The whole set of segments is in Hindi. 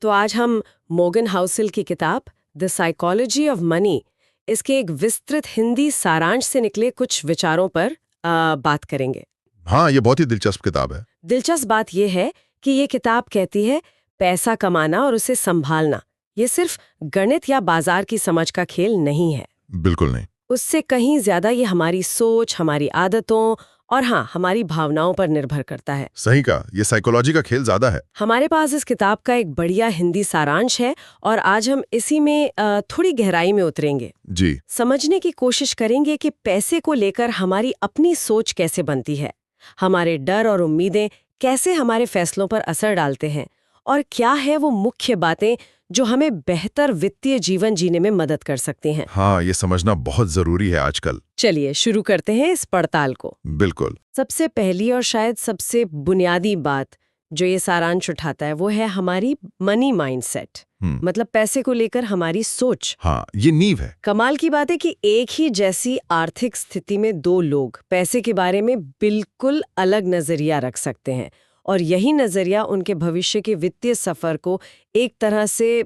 तो आज हम मोगन हाउसेल की किताब द साइकोलॉजी ऑफ मनी इसके एक विस्तृत हिंदी सारांश से निकले कुछ विचारों पर बात करेंगे। हाँ, ये बहुत ही दिलचस्प किताब है। दिलचस्प बात यह है कि ये किताब कहती है पैसा कमाना और उसे संभालना ये सिर्फ गणित या बाजार की समझ का खेल नहीं है। बिल्कुल नहीं। उससे कहीं ज्यादा ये हमारी सोच, हमारी आदतों और हाँ, हमारी भावनाओं पर निर्भर करता है। सही कहा, ये साइकोलॉजी का खेल ज्यादा है। हमारे पास इस किताब का एक बढ़िया हिंदी सारांश है और आज हम इसी में थोड़ी गहराई में उतरेंगे। जी। समझने की कोशिश करेंगे कि पैसे को लेकर हमारी अपनी सोच कैसे बनती है, हमारे डर और उम्मीदें कैसे हमारे फैसलों पर असर डालते हैं और क्या है वो मुख्य बातें जो हमें बेहतर वित्तीय जीवन जीने में मदद कर सकती हैं। हाँ, ये समझना बहुत जरूरी है आजकल। चलिए शुरू करते हैं इस पड़ताल को। बिल्कुल। सबसे पहली और शायद सबसे बुनियादी बात जो ये सारांश उठाता है वो है हमारी मनी माइंडसेट, मतलब पैसे को लेकर हमारी सोच। हाँ, ये नींव है। कमाल की बात है कि एक ही जैसी आर्थिक स्थिति में दो लोग पैसे के बारे में बिल्कुल अलग नजरिया रख सकते हैं और यही नजरिया उनके भविष्य के वित्तीय सफर को एक तरह से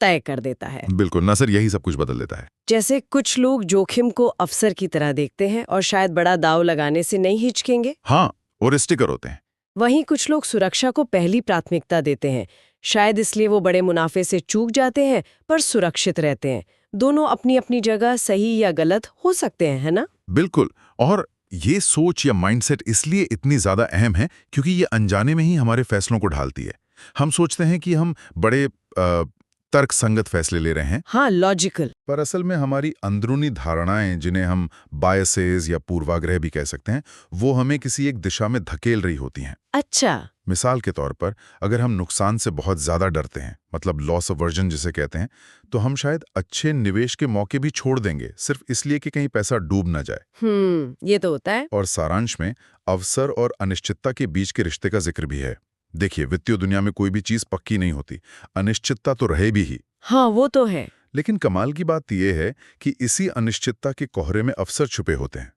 तय कर देता है। बिल्कुल, नजर यही सब कुछ बदल देता है। जैसे कुछ लोग जोखिम को अवसर की तरह देखते हैं और शायद बड़ा दाव लगाने से नहीं हिचकेंगे। हाँ, और स्टिकर होते हैं। वहीं कुछ लोग सुरक्षा को पहली प्राथमिकता देते हैं, शायद इसलिए वो बड़े मुनाफे से चूक जाते हैं पर सुरक्षित रहते हैं। दोनों अपनी अपनी जगह सही या गलत हो सकते हैं, है ना? बिल्कुल। और ये सोच या माइंडसेट इसलिए इतनी ज्यादा अहम है क्योंकि ये अनजाने में ही हमारे फैसलों को ढालती है। हम सोचते हैं कि हम बड़े तर्क संगत फैसले ले रहे हैं। हाँ, लॉजिकल। पर असल में हमारी अंदरूनी धारणाएं, जिन्हें हम बायसेस या पूर्वाग्रह भी कह सकते हैं, वो हमें किसी एक दिशा में धकेल रही होती हैं। अच्छा। मिसाल के तौर पर, अगर हम नुकसान से बहुत ज्यादा डरते हैं, मतलब लॉस अवर्जन जिसे कहते हैं, तो हम शायद अच्छे निवेश के मौके भी छोड़ देंगे सिर्फ इसलिए कि कहीं पैसा डूब ना जाए। ये तो होता है। और सारांश में अवसर और अनिश्चितता के बीच के रिश्ते का जिक्र भी है। देखिए, वित्तीय दुनिया में कोई भी चीज पक्की नहीं होती, अनिश्चितता तो रहे भी ही। हाँ, वो तो है। लेकिन कमाल की बात यह है कि इसी अनिश्चितता के कोहरे में अवसर छुपे होते हैं।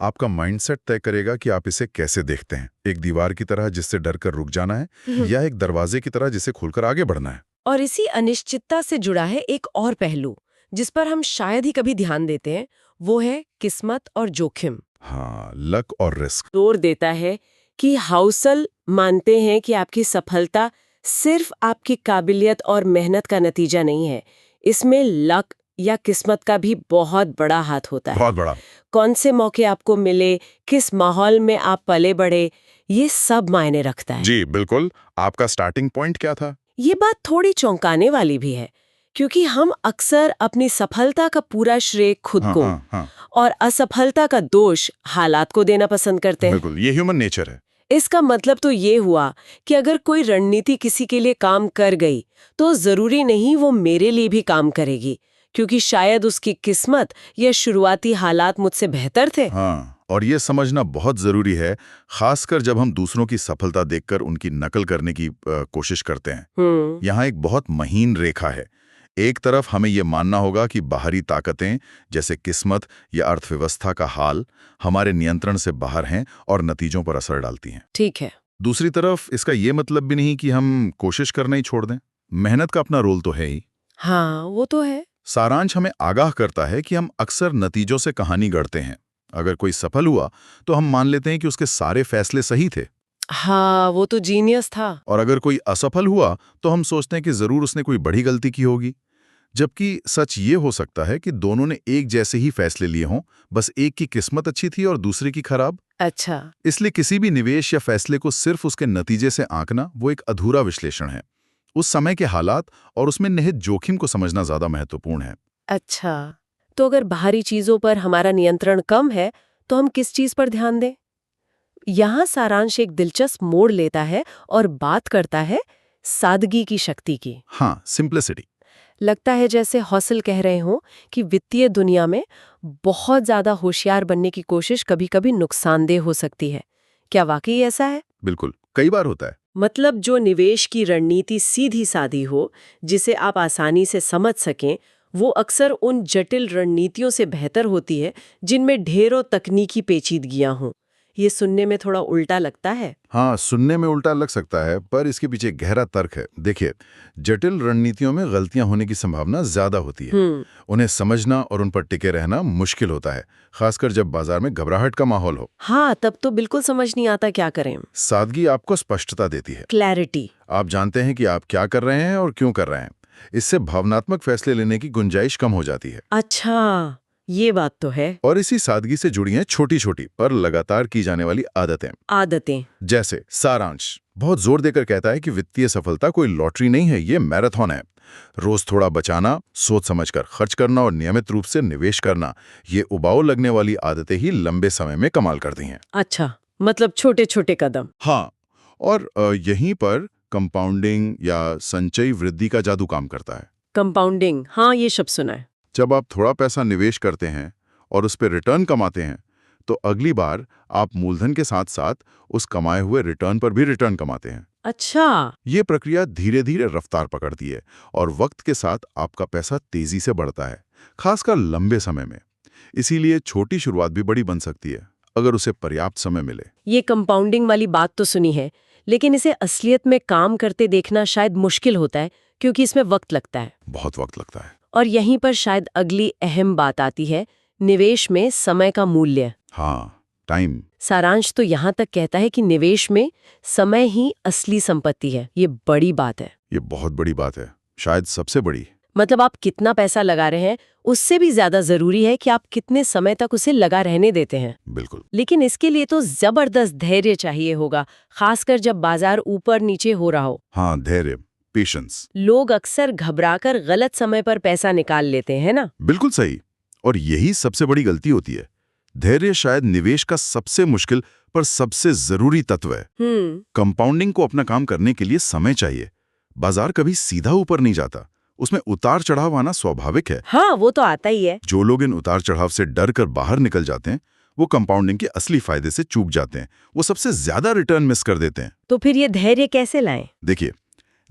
आपका माइंडसेट तय करेगा कि आप इसे कैसे देखते हैं, एक दीवार की तरह जिससे डरकर रुक जाना है या एक दरवाजे की तरह जिसे खोलकर आगे बढ़ना है। और इसी अनिश्चितता से जुड़ा है एक और पहलू जिस पर हम शायद ही कभी ध्यान देते हैं, वो है किस्मत और जोखिम। हाँ, लक और रिस्क। जोर देता है कि हाउसल मानते हैं कि आपकी सफलता सिर्फ आपकी काबिलियत और मेहनत का नतीजा नहीं है, इसमें लक या किस्मत का भी बहुत बड़ा हाथ होता है। बहुत बड़ा। कौन से मौके आपको मिले, किस माहौल में आप पले बढ़े, ये सब मायने रखता है। जी बिल्कुल। आपका स्टार्टिंग पॉइंट क्या था? ये बात थोड़ी चौंकाने वाली भी है क्योंकि हम अक्सर अपनी सफलता का पूरा श्रेय खुद को और असफलता का दोष हालात को देना पसंद करते हैं। बिल्कुल, ये ह्यूमन नेचर है। इसका मतलब तो ये हुआ कि अगर कोई रणनीति किसी के लिए काम कर गई तो जरूरी नहीं वो मेरे लिए भी काम करेगी, क्योंकि शायद उसकी किस्मत या शुरुआती हालात मुझसे बेहतर थे। हाँ, और ये समझना बहुत जरूरी है, खासकर जब हम दूसरों की सफलता देखकर उनकी नकल करने की कोशिश करते हैं। यहाँ एक बहुत महीन रेखा है। एक तरफ हमें ये मानना होगा कि बाहरी ताकतें जैसे किस्मत या अर्थव्यवस्था का हाल हमारे नियंत्रण से बाहर हैं और नतीजों पर असर डालती हैं। ठीक है। दूसरी तरफ इसका ये मतलब भी नहीं कि हम कोशिश करना ही छोड़ दें। मेहनत का अपना रोल तो है ही। हाँ, वो तो है। सारांश हमें आगाह करता है कि हम अक्सर नतीजों से कहानी गढ़ते हैं। अगर कोई सफल हुआ तो हम मान लेते हैं कि उसके सारे फैसले सही थे। हाँ, वो तो जीनियस था। और अगर कोई असफल हुआ तो हम सोचते हैं कि जरूर उसने कोई बड़ी गलती की होगी, जबकि सच ये हो सकता है कि दोनों ने एक जैसे ही फैसले लिए हों, बस एक की किस्मत अच्छी थी और दूसरे की खराब। अच्छा। इसलिए किसी भी निवेश या फैसले को सिर्फ उसके नतीजे से आंकना वो एक अधूरा विश्लेषण है। उस समय के हालात और उसमें निहित जोखिम को समझना ज्यादा महत्वपूर्ण है। अच्छा, तो अगर बाहरी चीजों पर हमारा नियंत्रण कम है तो हम किस चीज पर ध्यान दें? यहाँ सारांश एक दिलचस्प मोड़ लेता है और बात करता है सादगी की शक्ति की। हाँ, सिंप्लिसिटी। लगता है जैसे हौसल कह रहे हों कि वित्तीय दुनिया में बहुत ज्यादा होशियार बनने की कोशिश कभी-कभी नुकसानदेह हो सकती है। क्या वाकई ऐसा है? बिल्कुल, कई बार होता है। मतलब जो निवेश की रणनीति सीधी सादी हो, जिसे आप आसानी से समझ सकें, वो अक्सर उन जटिल रणनीतियों से बेहतर होती है जिनमें ढेरों तकनीकी पेचीदगियां हों। ये सुनने में थोड़ा उल्टा लगता है। हाँ, सुनने में उल्टा लग सकता है, पर इसके पीछे गहरा तर्क है। देखिए, जटिल रणनीतियों में गलतियां होने की संभावना ज्यादा होती है। उन्हें समझना और उन पर टिके रहना मुश्किल होता है, खासकर जब बाजार में घबराहट का माहौल हो। हाँ, तब तो बिल्कुल समझ नहीं आता क्या करें। सादगी आपको स्पष्टता देती है, क्लैरिटी। आप जानते हैं कि आप क्या कर रहे हैं और क्यों कर रहे हैं। इससे भावनात्मक फैसले लेने की गुंजाइश कम हो जाती है। अच्छा, ये बात तो है। और इसी सादगी से जुड़ी हैं छोटी-छोटी पर लगातार की जाने वाली आदतें। जैसे सारांश बहुत जोर देकर कहता है कि वित्तीय सफलता कोई लॉटरी नहीं है, ये मैराथन है। रोज थोड़ा बचाना, सोच समझकर खर्च करना और नियमित रूप से निवेश करना, ये उबाऊ लगने वाली आदतें ही लंबे समय में कमाल करती हैं। अच्छा, मतलब छोटे-छोटे कदम। हाँ, और यहीं पर कंपाउंडिंग या संचयी वृद्धि का जादू काम करता है। कंपाउंडिंग, हाँ, ये शब्द सुना है। जब आप थोड़ा पैसा निवेश करते हैं और उस पर रिटर्न कमाते हैं, तो अगली बार आप मूलधन के साथ साथ उस कमाए हुए रिटर्न पर भी रिटर्न कमाते हैं। अच्छा, ये प्रक्रिया धीरे धीरे रफ्तार पकड़ती है और वक्त के साथ आपका पैसा तेजी से बढ़ता है, खासकर लंबे समय में। इसीलिए छोटी शुरुआत भी बड़ी बन सकती है, अगर उसे पर्याप्त समय मिले। ये कंपाउंडिंग वाली बात तो सुनी है, लेकिन इसे असलियत में काम करते देखना शायद मुश्किल होता है, क्योंकि इसमें वक्त लगता है। बहुत वक्त लगता है। और यहीं पर शायद अगली अहम बात आती है, निवेश में समय का मूल्य। हाँ, टाइम। सारांश तो यहाँ तक कहता है कि निवेश में समय ही असली संपत्ति है। ये बड़ी बात है। ये बहुत बड़ी बात है, शायद सबसे बड़ी। मतलब आप कितना पैसा लगा रहे हैं, उससे भी ज्यादा जरूरी है कि आप कितने समय तक उसे लगा रहने देते हैं। बिल्कुल। लेकिन इसके लिए तो जबरदस्त धैर्य चाहिए होगा, खासकर जब बाजार ऊपर नीचे हो रहा हो। हाँ, धैर्य, पेशेंस। लोग अक्सर घबराकर गलत समय पर पैसा निकाल लेते हैं ना। बिल्कुल सही, और यही सबसे बड़ी गलती होती है। धैर्य शायद निवेश का सबसे मुश्किल पर सबसे जरूरी तत्व है। कंपाउंडिंग को अपना काम करने के लिए समय चाहिए। बाजार कभी सीधा ऊपर नहीं जाता, उसमें उतार चढ़ाव आना स्वाभाविक है। हाँ, वो तो आता ही है। जो लोग इन उतार चढ़ाव से डर कर बाहर निकल जाते हैं, वो कंपाउंडिंग के असली फायदे से चूक जाते हैं। वो सबसे ज्यादा रिटर्न मिस कर देते हैं। तो फिर ये धैर्य कैसे लाएं? देखिए,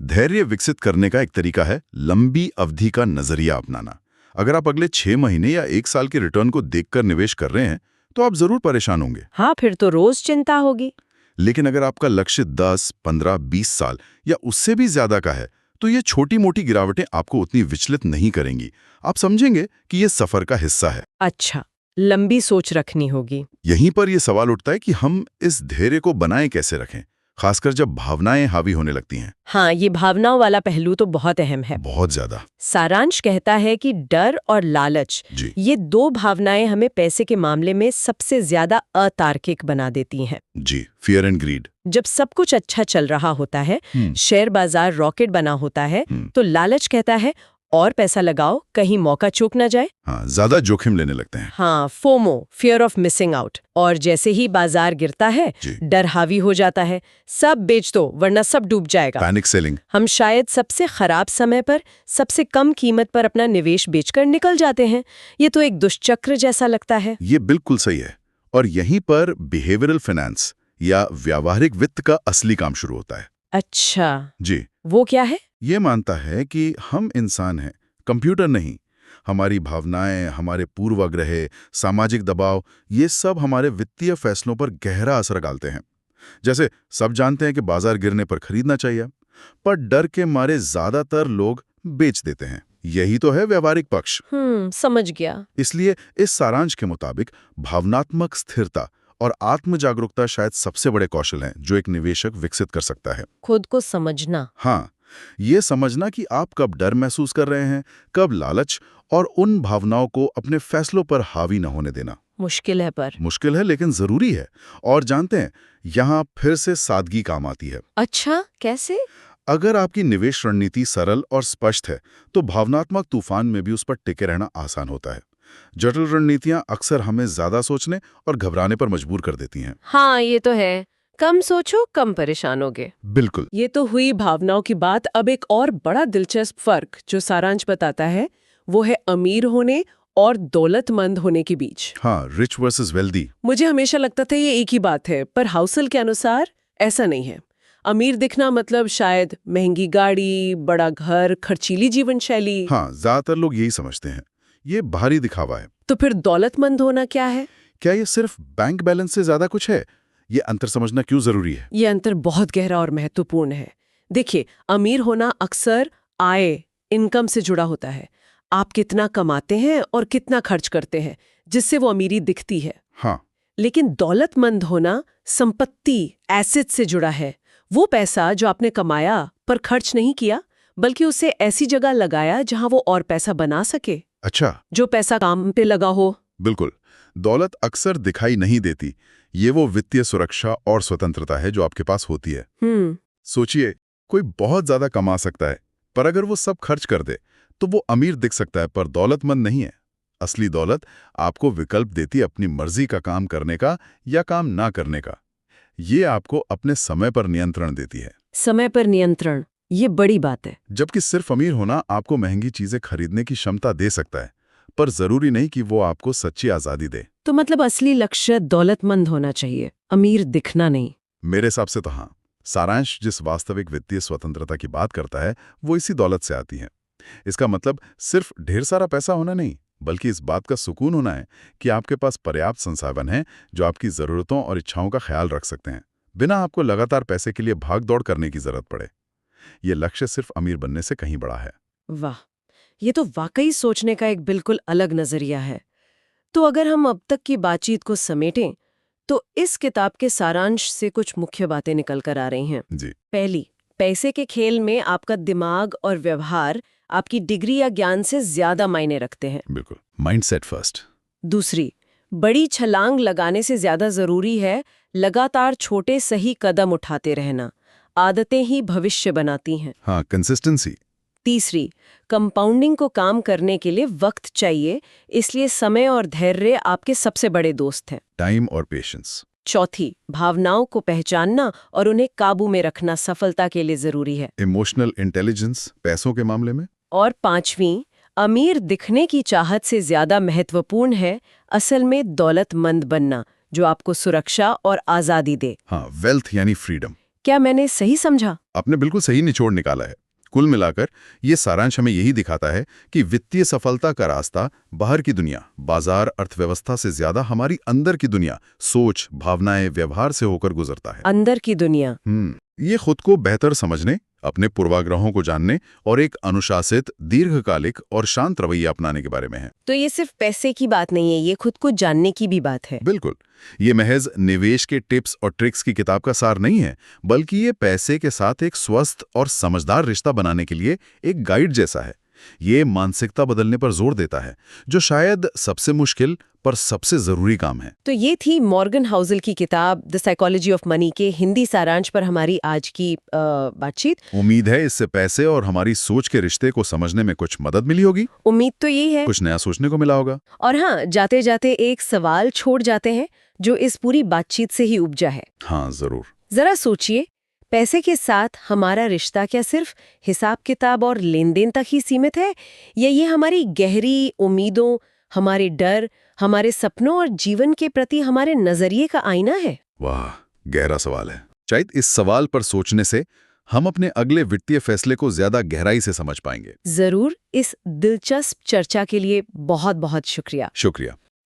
धैर्य विकसित करने का एक तरीका है लंबी अवधि का नजरिया अपनाना। अगर आप अगले 6 महीने या 1 साल के रिटर्न को देखकर निवेश कर रहे हैं, तो आप जरूर परेशान होंगे। हाँ, फिर तो रोज चिंता होगी। लेकिन अगर आपका लक्ष्य 10, 15, 20 साल या उससे भी ज्यादा का है, तो ये छोटी मोटी गिरावटें आपको उतनी विचलित नहीं करेंगी। आप समझेंगे कि ये सफर का हिस्सा है। अच्छा, लंबी सोच रखनी होगी। यहीं पर यह सवाल उठता है कि हम इस धैर्य को बनाए कैसे रखें, खासकर जब भावनाएं हावी होने लगती हैं। हाँ, ये भावनाओं वाला पहलू तो बहुत अहम है। बहुत ज्यादा। सारांश कहता है कि डर और लालच, ये दो भावनाएं हमें पैसे के मामले में सबसे ज्यादा अतार्किक बना देती हैं। जी, फियर एंड ग्रीड। जब सब कुछ अच्छा चल रहा होता है, शेयर बाजार रॉकेट बना होता है, तो लालच कहता है और पैसा लगाओ, कहीं मौका चूक ना जाए। हाँ, ज्यादा जोखिम लेने लगते हैं। हाँ, FOMO, fear of missing out. और जैसे ही बाजार गिरता है, डर हावी हो जाता है, सब बेच दो वरना सब डूब जाएगा। Panic selling. हम शायद सबसे खराब समय पर सबसे कम कीमत पर अपना निवेश बेचकर निकल जाते हैं। ये तो एक दुष्चक्र जैसा लगता है। ये बिल्कुल सही है। और यहीं पर बिहेवियरल फाइनेंस या व्यावहारिक वित्त का असली काम शुरू होता है। अच्छा जी, वो क्या है? ये मानता है कि हम इंसान हैं, कंप्यूटर नहीं। हमारी भावनाएं, हमारे पूर्वाग्रह, सामाजिक दबाव, ये सब हमारे वित्तीय फैसलों पर गहरा असर डालते हैं। जैसे सब जानते हैं कि बाजार गिरने पर खरीदना चाहिए, पर डर के मारे ज्यादातर लोग बेच देते हैं। यही तो है व्यावहारिक पक्ष। समझ गया। इसलिए इस सारांश के मुताबिक भावनात्मक स्थिरता और आत्म जागरूकता शायद सबसे बड़े कौशल हैं जो एक निवेशक विकसित कर सकता है। खुद को समझना। हाँ, ये समझना कि आप कब डर महसूस कर रहे हैं, कब लालच, और उन भावनाओं को अपने फैसलों पर हावी न होने देना। मुश्किल है लेकिन जरूरी है। और जानते हैं, यहाँ फिर से सादगी काम आती है। अच्छा, कैसे? अगर आपकी निवेश रणनीति सरल और स्पष्ट है, तो भावनात्मक तूफान में भी उस पर टिके रहना आसान होता है। जटिल रणनीतियां अक्सर हमें ज्यादा सोचने और घबराने पर मजबूर कर देती हैं। हाँ, ये तो है। कम सोचो, कम परेशान होगे। बिल्कुल। ये तो हुई भावनाओं की बात। अब एक और बड़ा दिलचस्प फर्क जो सारांश बताता है, वो है अमीर होने और दौलतमंद होने के बीच। हाँ, रिच वर्सेस वेल्दी। मुझे हमेशा लगता था ये एक ही बात है, पर हाउसल के अनुसार ऐसा नहीं है। अमीर दिखना मतलब शायद महंगी गाड़ी, बड़ा घर, खर्चीली जीवन शैली। हाँ, ज्यादातर लोग यही समझते हैं। ये बाहरी दिखावा है। तो फिर दौलतमंद होना क्या है? क्या ये सिर्फ बैंक बैलेंस से ज्यादा कुछ है? ये अंतर समझना क्यों जरूरी है? ये अंतर बहुत गहरा और महत्वपूर्ण है। देखिए, अमीर होना अक्सर आय, इनकम से जुड़ा होता है। आप कितना कमाते हैं और कितना खर्च करते हैं, जिससे वो अमीरी दिखती है। हाँ, लेकिन दौलतमंद होना संपत्ति, एसेट से जुड़ा है। वो पैसा जो आपने कमाया पर खर्च नहीं किया, बल्कि उसे ऐसी जगह लगाया जहां वो और पैसा बना सके। अच्छा, जो पैसा काम पे लगा हो। बिल्कुल। दौलत अक्सर दिखाई नहीं देती। ये वो वित्तीय सुरक्षा और स्वतंत्रता है जो आपके पास होती है। सोचिए, कोई बहुत ज्यादा कमा सकता है, पर अगर वो सब खर्च कर दे तो वो अमीर दिख सकता है पर दौलतमंद नहीं है। असली दौलत आपको विकल्प देती अपनी मर्जी का काम करने का या काम ना करने का। ये आपको अपने समय पर नियंत्रण देती है। समय पर नियंत्रण, ये बड़ी बात है। जबकि सिर्फ अमीर होना आपको महंगी चीजें खरीदने की क्षमता दे सकता है, पर जरूरी नहीं कि वो आपको सच्ची आजादी दे। तो मतलब असली लक्ष्य दौलतमंद होना चाहिए, अमीर दिखना नहीं। मेरे हिसाब से तो हाँ। सारांश जिस वास्तविक वित्तीय स्वतंत्रता की बात करता है वो इसी दौलत से आती है। इसका मतलब सिर्फ ढेर सारा पैसा होना नहीं, बल्कि इस बात का सुकून होना है कि आपके पास पर्याप्त संसाधन हैं जो आपकी जरूरतों और इच्छाओं का ख्याल रख सकते हैं, बिना आपको लगातार पैसे के लिए भाग दौड़ करने की जरूरत पड़े। ये लक्ष्य सिर्फ अमीर बनने से कहीं बड़ा है। वाह, ये तो वाकई सोचने का एक बिल्कुल अलग नजरिया है। तो अगर हम अब तक की बातचीत को समेटें, तो इस किताब के सारांश से कुछ मुख्य बातें निकल कर आ रही हैं। जी, पहली, पैसे के खेल में आपका दिमाग और व्यवहार आपकी डिग्री या ज्ञान से ज्यादा मायने रखते हैं। बिल्कुल, माइंडसेट फर्स्ट। दूसरी, बड़ी छलांग लगाने से ज्यादा जरूरी है लगातार छोटे सही कदम उठाते रहना। आदतें ही भविष्य बनाती हैं। हाँ, कंसिस्टेंसी। तीसरी, कंपाउंडिंग को काम करने के लिए वक्त चाहिए, इसलिए समय और धैर्य आपके सबसे बड़े दोस्त हैं। टाइम और पेशेंस। चौथी, भावनाओं को पहचानना और उन्हें काबू में रखना सफलता के लिए जरूरी है। इमोशनल इंटेलिजेंस पैसों के मामले में। और पांचवी, अमीर दिखने की चाहत से ज्यादा महत्वपूर्ण है असल में दौलतमंद बनना, जो आपको सुरक्षा और आजादी दे। हाँ, वेल्थ यानी फ्रीडम। क्या मैंने सही समझा? आपने बिल्कुल सही निचोड़ निकाला है। कुल मिलाकर ये सारांश हमें यही दिखाता है कि वित्तीय सफलता का रास्ता बाहर की दुनिया, बाजार, अर्थव्यवस्था से ज्यादा हमारी अंदर की दुनिया, सोच, भावनाएं, व्यवहार से होकर गुजरता है। अंदर की दुनिया। ये खुद को बेहतर समझने, अपने पूर्वाग्रहों को जानने और एक अनुशासित, दीर्घकालिक और शांत रवैया अपनाने के बारे में है। तो ये सिर्फ पैसे की बात नहीं है, ये खुद को जानने की भी बात है। बिल्कुल, ये महज निवेश के टिप्स और ट्रिक्स की किताब का सार नहीं है, बल्कि ये पैसे के साथ एक स्वस्थ और समझदार रिश्ता बनाने के लिए एक गाइड जैसा है। ये मानसिकता बदलने पर जोर देता है, जो शायद सबसे मुश्किल पर सबसे जरूरी काम है। तो ये थी मॉर्गन हाउसल की किताब द साइकोलॉजी ऑफ मनी के हिंदी सारांश पर हमारी आज की बातचीत। उम्मीद है इससे पैसे और हमारी सोच के रिश्ते को समझने में कुछ मदद मिली होगी। उम्मीद तो यही है, कुछ नया सोचने को मिला होगा। और हाँ, जाते जाते एक सवाल छोड़ जाते हैं जो इस पूरी बातचीत से ही उपजा है। हाँ, जरूर। जरा सोचिए, पैसे के साथ हमारा रिश्ता क्या सिर्फ हिसाब किताब और लेन देन तक ही सीमित है, या ये हमारी गहरी उम्मीदों, हमारे डर, हमारे सपनों और जीवन के प्रति हमारे नजरिए का आईना है? वाह, गहरा सवाल है। शायद इस सवाल पर सोचने से हम अपने अगले वित्तीय फैसले को ज्यादा गहराई से समझ पाएंगे। जरूर। इस दिलचस्प चर्चा के लिए बहुत बहुत शुक्रिया। शुक्रिया।